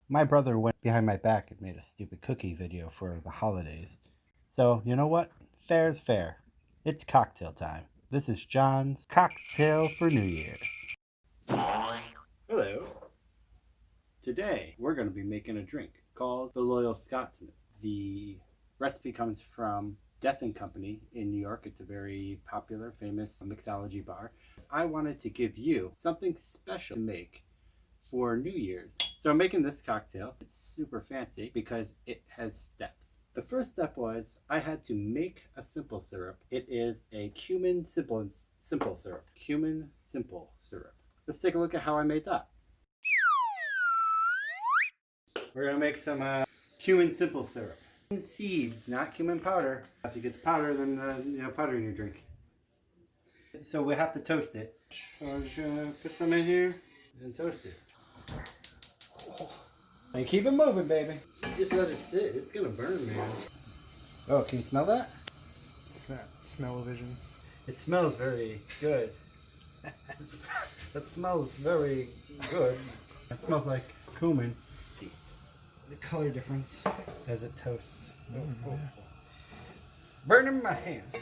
My brother went behind my back and made a stupid cookie video for the holidays. So, you know what? Fair is fair. It's cocktail time. This is John's Cocktail for New Year's. Hello. Today, we're going to be making a drink called the Loyal Scotsman. The recipe comes from Death and Company in New York. It's a very popular, famous mixology bar. I wanted to give you something special to make for New Year's. So I'm making this cocktail. It's super fancy because it has steps. The first step was I had to make a simple syrup. It is a cumin simple syrup. Cumin simple syrup. Let's take a look at how I made that. We're gonna make some cumin simple syrup. Seeds, not cumin powder. If you get the powder, then powder in your drink. So we have to toast it. So I'm just gonna put some in here and toast it. And keep it moving, baby. Just let it sit. It's gonna burn, man. Oh, can you smell that? It's that smell-o-vision. It smells very good. It smells very good. It smells like cumin. The color difference as it toasts. Oh. Burning my hand.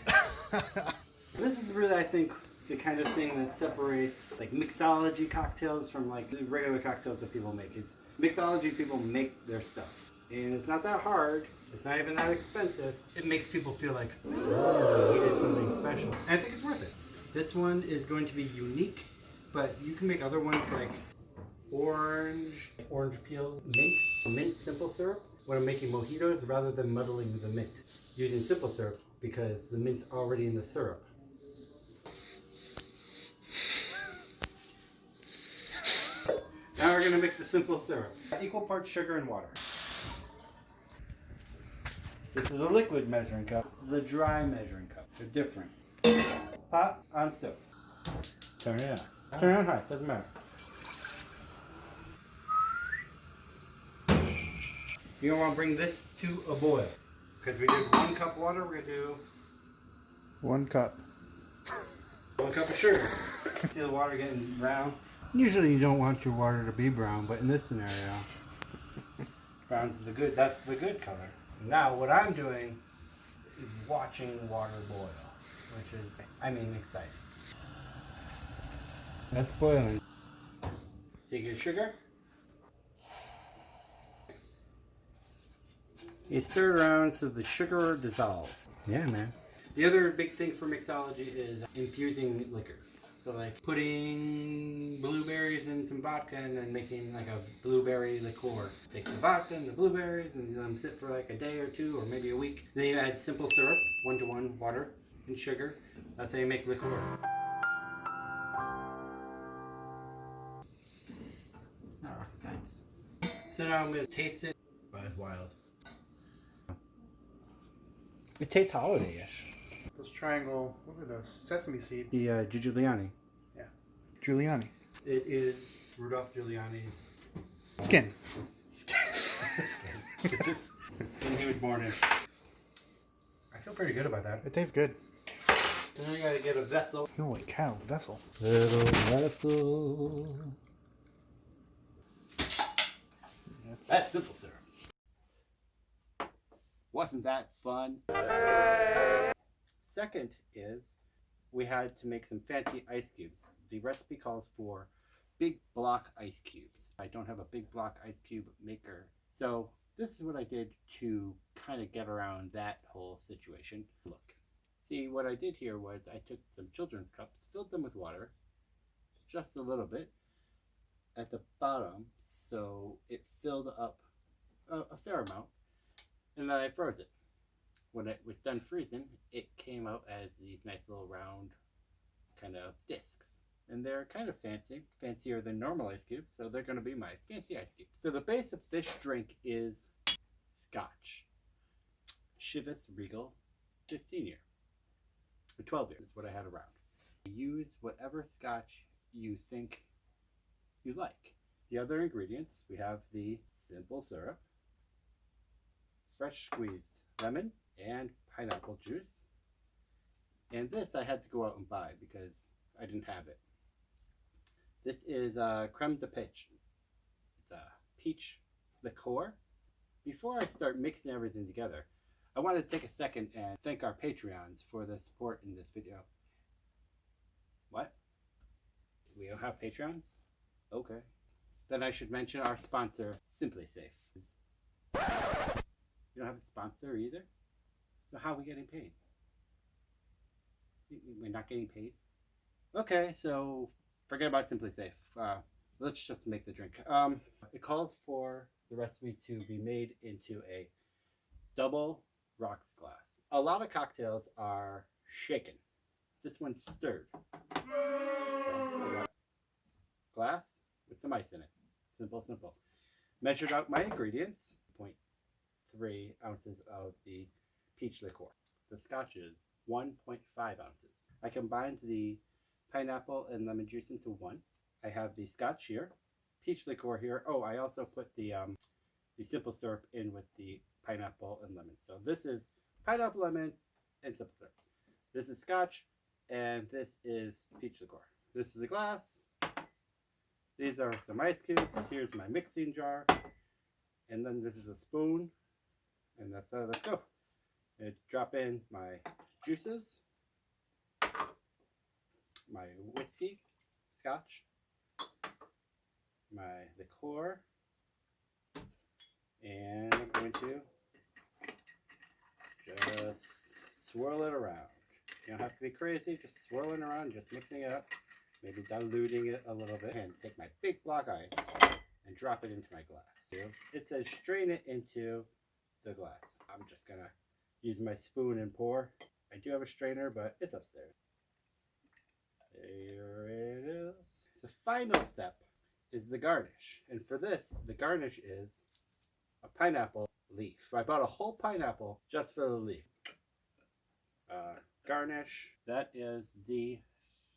This is really, I think, the kind of thing that separates like mixology cocktails from like the regular cocktails that people make. Is mixology people make their stuff, and it's not that hard. It's not even that expensive. It makes people feel like, oh, we did something special. And I think it's worth it. This one is going to be unique, but you can make other ones like orange peel, mint simple syrup. When I'm making mojitos, rather than muddling the mint, using simple syrup because the mint's already in the syrup. Now we're going to make the simple syrup. Equal parts sugar and water. This is a liquid measuring cup. This is a dry measuring cup. They're different. Pot on stove. Turn it on. Turn it on high. Doesn't matter. You're going to want to bring this to a boil. Because we did 1 cup water, we're going to do 1 cup. 1 cup of sugar. See the water getting brown? Usually you don't want your water to be brown, but in this scenario, brown's the good, that's the good color. Now what I'm doing is watching water boil, which is, exciting. That's boiling. So you get sugar. You stir it around so the sugar dissolves. Yeah, man. The other big thing for mixology is infusing liquors. So like putting blueberries in some vodka and then making like a blueberry liqueur. Take the vodka and the blueberries and let them sit for like a day or 2 or maybe a week. Then you add simple syrup, 1-to-1 water and sugar. That's how you make liqueurs. It's not rocket science. So now I'm going to taste it. Wow, it's wild. It tastes holiday-ish. Those triangle, what were those? Sesame seed. The Giuliani. Yeah. Giuliani. It is Rudolph Giuliani's Skin. Skin. It's just the skin he was born in. I feel pretty good about that. It tastes good. So now you gotta get a vessel. Holy cow, vessel. Little vessel. That's simple syrup. Wasn't that fun? Second is we had to make some fancy ice cubes. The recipe calls for big block ice cubes. I don't have a big block ice cube maker. So this is what I did to kind of get around that whole situation. Look, see what I did here was I took some children's cups, filled them with water, just a little bit at the bottom so it filled up a fair amount, and then I froze it. When it was done freezing, it came out as these nice little round kind of discs. And they're kind of fancy, fancier than normal ice cubes, so they're going to be my fancy ice cubes. So the base of this drink is Scotch. Chivas Regal 15 year. Or 12 years is what I had around. Use whatever Scotch you think you like. The other ingredients, we have the simple syrup, fresh squeezed lemon, and pineapple juice. And this I had to go out and buy because I didn't have it. This is creme de peach. It's a peach liqueur. Before I start mixing everything together, I want to take a second and thank our Patreons for the support in this video. What? We don't have Patreons? Okay. Then I should mention our sponsor, Simply Safe. You don't have a sponsor either? So how are we getting paid? We're not getting paid? Okay, so forget about Simply Safe. Let's just make the drink. It calls for the recipe to be made into a double rocks glass. A lot of cocktails are shaken. This one's stirred. So, glass with some ice in it. Simple, simple. Measured out my ingredients. 0.3 ounces of the peach liqueur. The scotch is 1.5 ounces. I combined the pineapple and lemon juice into one. I have the scotch here, peach liqueur here. Oh, I also put the simple syrup in with the pineapple and lemon. So this is pineapple, lemon, and simple syrup. This is scotch, and this is peach liqueur. This is a glass. These are some ice cubes. Here's my mixing jar. And then this is a spoon. And let's go. Let's drop in my juices, my whiskey, scotch, my liqueur, and I'm going to just swirl it around. You don't have to be crazy, just swirling around, just mixing it up, maybe diluting it a little bit, and take my big block ice and drop it into my glass. It says strain it into the glass. I'm just gonna use my spoon and pour. I do have a strainer, but it's upstairs. There it is. The final step is the garnish. And for this, the garnish is a pineapple leaf. I bought a whole pineapple just for the leaf. Garnish, that is the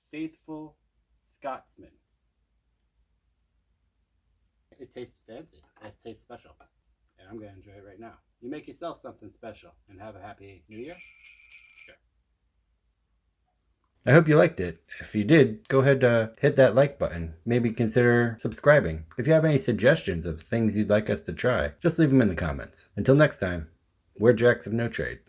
Faithful Scotsman. It tastes fancy. It tastes special. And I'm going to enjoy it right now. You make yourself something special and have a happy new year. Sure. I hope you liked it. If you did, go ahead hit that like button. Maybe consider subscribing. If you have any suggestions of things you'd like us to try, just leave them in the comments. Until next time, we're Jacks of No Trade.